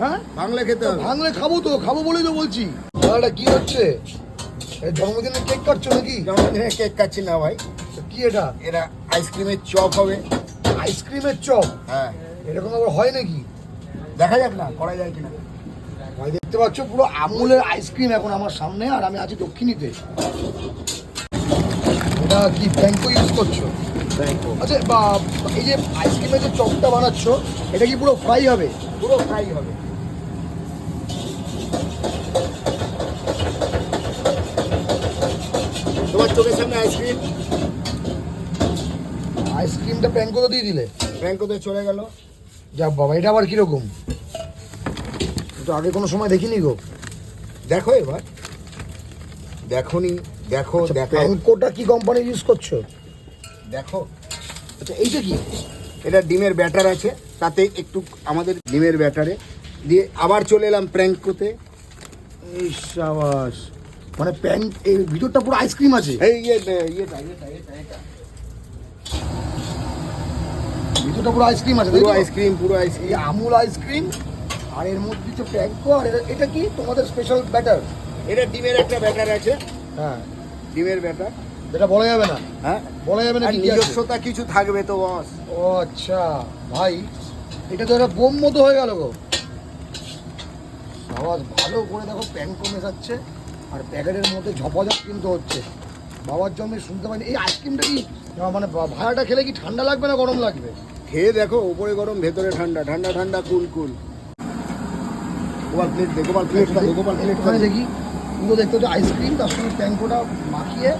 হ্যাঁ ভাঙলে খেতে হবে। ভাঙলে খাবো বলেই তো বলছি। এটা কি হচ্ছে? এই জন্মদিনের কেক কাটছো নাকি? জন্মদিনের কেক কাটছি না ভাই। কি এটা? এটা আইসক্রিমের চপ হবে। আইসক্রিমের চপ? হ্যাঁ। এরকম আবার হয় নাকি? দেখা যাক না করা যায় কিনা। ভাই দেখতে পাচ্ছ পুরো আমুলের আইসক্রিম এখন আমার সামনে, আর আমি আছি দক্ষিণীতে। এটা কি ব্যাংকো ইউজ করছো? আচ্ছা, এই যে আইসক্রিমের যে চপটা বানাচ্ছ, এটা কি পুরো ফ্রাই হবে? পুরো ফ্রাই হবে। তোমার চোখের সামনে আইসক্রিম। আইসক্রিমটা ব্যাংকোতে দিয়ে দিলে? ব্যাংকোতে চলে গেল। যাক বাবা, এটা আবার কিরকম? তো আগে কোনো সময় দেখিনি গো। দেখো এবার, দেখোনি, দেখো দেখো। ব্যাংকোটা কি কোম্পানি ইউজ করছো? দেখো। আচ্ছা, এইটা কি? এটা ডিমের ব্যাটার আছে, তাতে একটু আমাদের ডিমের ব্যাটারে দিয়ে আবার চলে এলাম প্র্যাঙ্কোতে। এই সাবাস, মানে এর ভিতরটা পুরো আইসক্রিম আছে? এই এটা ভিতরটা পুরো আইসক্রিম আছে? পুরো আইসক্রিম, পুরো এই আইসক্রিম। আমুল আইসক্রিম, আর এর মধ্যে হচ্ছে প্যাঙ্কো, আর এটা কি তোমাদের স্পেশাল ব্যাটার? এটা ডিমের একটা ব্যাটার আছে। হ্যাঁ, ডিমের ব্যাটার। যেটা বলা যাবে না? হ্যাঁ, বলা যাবে না আর কি কি আছে? নিজস্বতা কিছু থাকবে তো বস। ও আচ্ছা ভাই, এটা তো একটা বোম মতো হয়ে গেল গো। আওয়াজ ভালো করে দেখো, প্যাঙ্কো মেশাচ্ছে আর প্যাকেটের মধ্যে ঝপাঝপ কিন্তু হচ্ছে। বাবার জন্মে শুনতে পাইনি। এই আইসক্রিমটা কি মানে ভাড়াটা খেলে কি ঠান্ডা লাগবে না গরম লাগবে? খেয়ে দেখো, উপরে গরম ভেতরে ঠান্ডা, ঠান্ডা ঠান্ডা কুল কুল। গোপাল প্লেট দে, গোপাল প্লেটটা দে, গোপাল প্লেটটা ওখানে দে। দেখি পুরো দেখতে হচ্ছে আইসক্রিম, তার সঙ্গে প্যাঙ্কোটা মাখিয়ে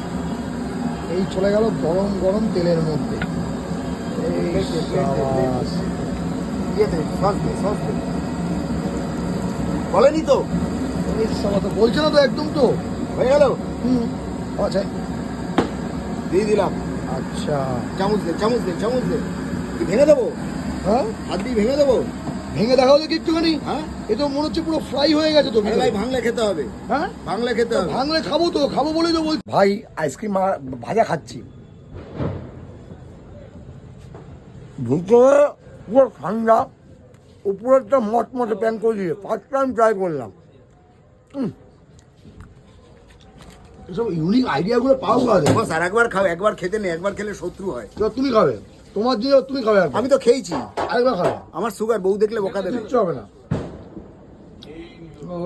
এই চলে গেল গরম গরম তেলের মধ্যে। এই সাবাস। দিয়ে দে, সস দে, সস দে। বলেনি তো? এই সাবাস, বলছে না তো একদম তো? হয়ে গেল? হুম, আচ্ছা দিয়ে দিলাম। আচ্ছা। চামচ দে, চামচ দে, চামচ দে। কি ভেঙে দেবো? হ্যাঁ, হাত দিয়ে ভেঙে দেবো? ভেঙে দেখাও দেখি একটুখানি। হ্যাঁ, এ তো মনে হচ্ছে পুরো ফ্রাই হয়ে গেছে তো আরে ভাই ভাঙলে খেতে হবে। হ্যাঁ, ভাঙলে খেতে হবে। ভাঙলে খাবো বলেই তো বলছি। ভাই আইসক্রিম ভাজা খাচ্ছি, ভিতরে পুরো ঠান্ডা, উপরেরটা মটমটে প্যাঙ্কো দিয়ে ফার্স্ট টাইম ট্রাই করলাম। এসব ইউনিক আইডিয়াগুলো পাও কাজে। বস আর একবার খাও, একবার খেতে নেই, একবার খেলে শত্রু হয়। তুমি খাবে, তোমার দিয়ে তুমি খাবে, আমি তো খেয়েছি। আরেকবার খাবে। আমার সুগার, বউ দেখলে বোকা দেবে। কিচ্ছু হবে না। ও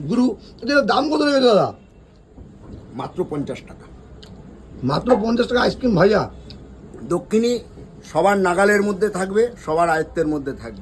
গুরু, এটার দাম কত লেগেছে দাদা? মাত্র 50 টাকা। মাত্র 50 টাকা আইসক্রিম ভাইয়া। দক্ষিণী সবার নাগালের মধ্যে থাকবে, সবার আয়ত্তের মধ্যে থাকবে।